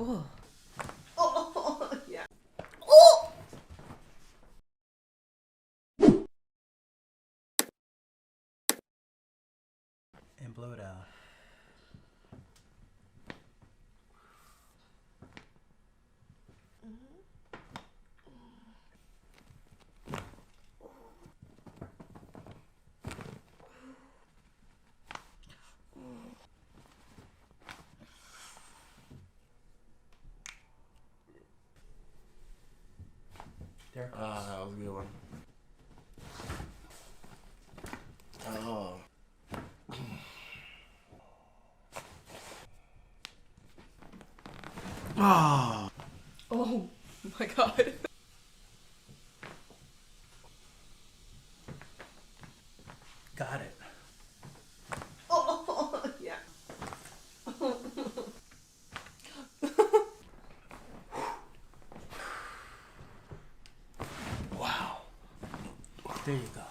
Oh. Oh, yeah. Oh! And blow it out. There it goes. That was a good one. Oh. Ah. Oh my god. Got it. Oh, yeah. Wow. There you go.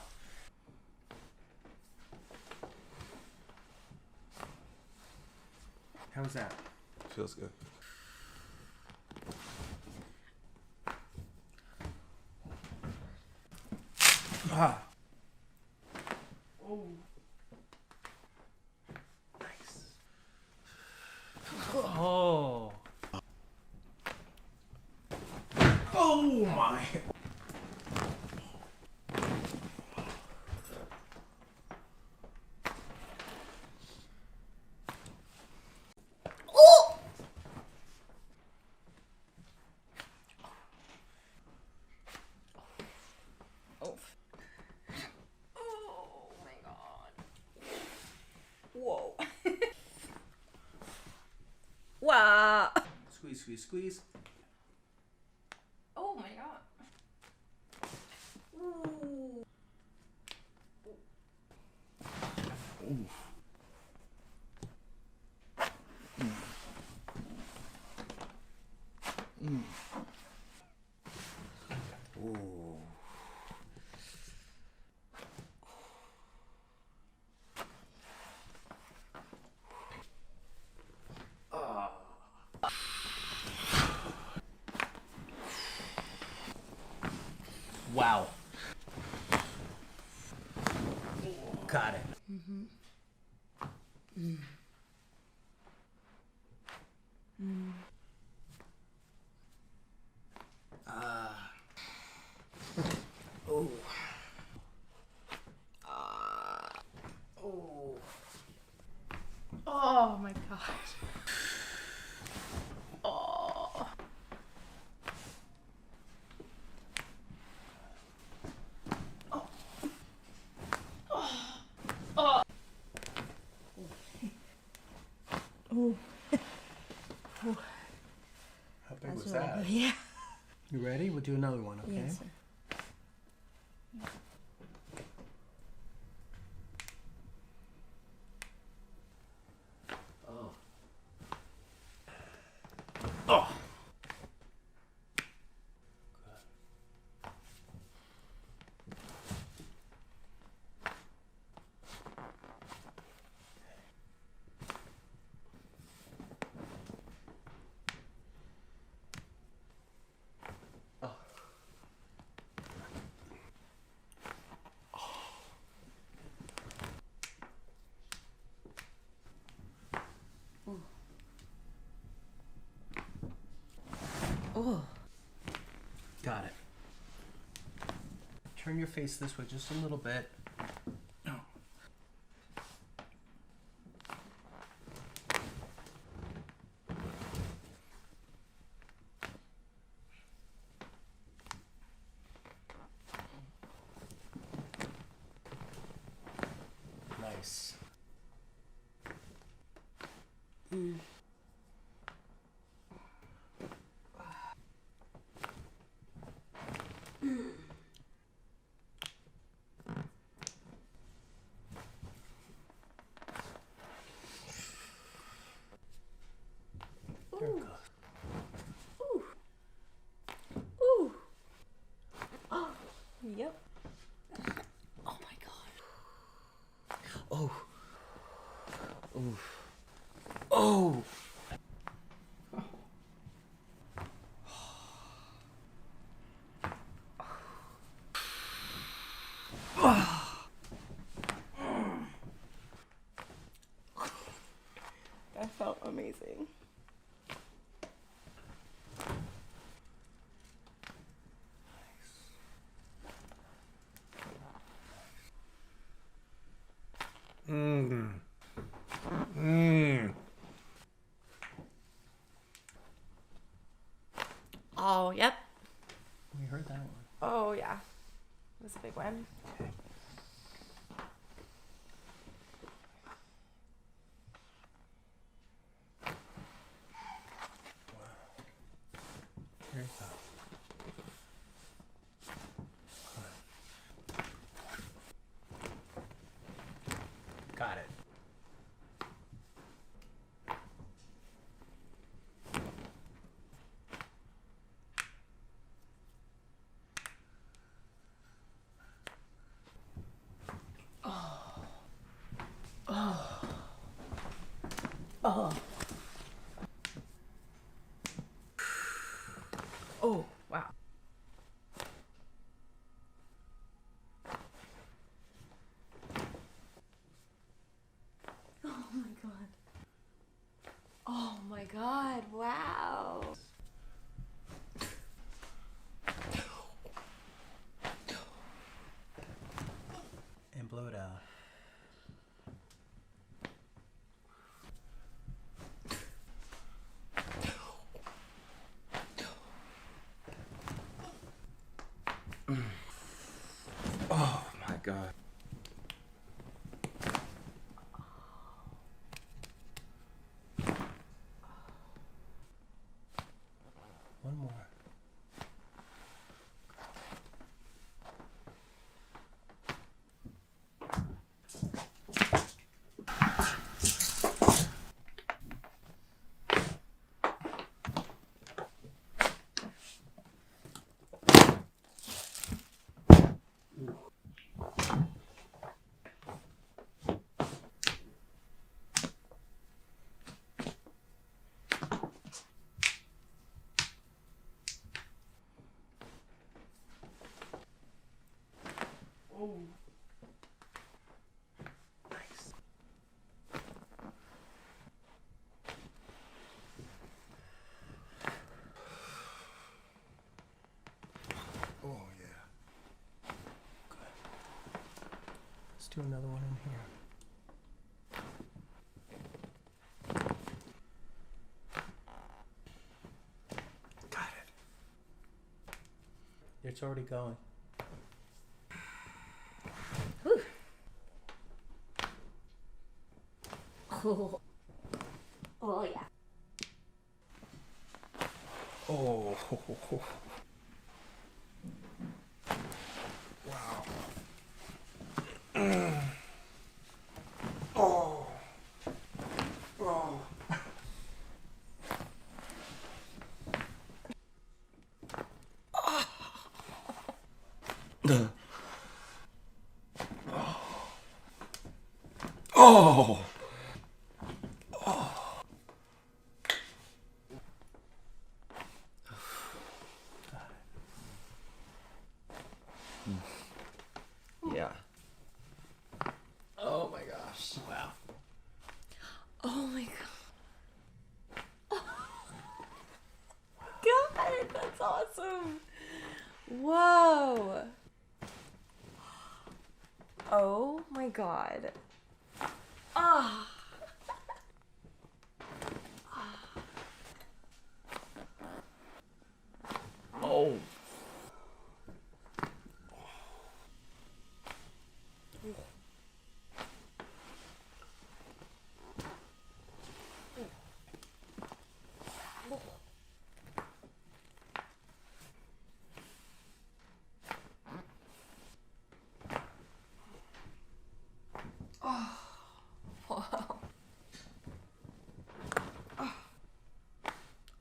How was that? Feels good. Ah. Oh. Nice. Oh. Oh my. Oh! Oh. Oh my god. Whoa. Wow. Squeeze, squeeze, squeeze. Oh my god. Ooh. Ooh. Wow. Got it. Oh. Oh. Oh my god. Oh. Oh. Oh. Oh. Oh. How big was That's that? really good. Yeah. You ready? We'll do another one, okay? Yes, sir. Oh. Oh. Oh. Got it. Turn your face this way just a little bit. Oh. Nice. There it goes. Ooh. Ooh. Oh. Yep. Oh my god. Oh. Oh. Oh, yep. We heard that one. Oh, yeah. It was a big one. Okay. Here you go. Got it. Oh, wow. Oh my god. Oh my god, wow. And blow it out. Oh my god. One more. Nice. Oh yeah. Let's do another one in here. Got it. It's already going. Oh. Oh yeah. Oh. Wow. Oh. Oh. Oh. Yeah. Oh my gosh. Wow. Oh my god. God, that's awesome. Whoa. Oh my god. Ah. Oh.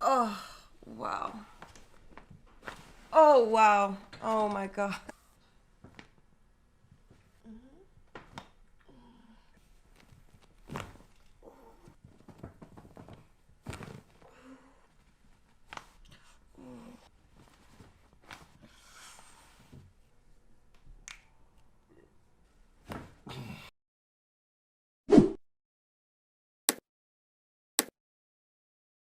Oh, wow. Oh, wow. Oh my god.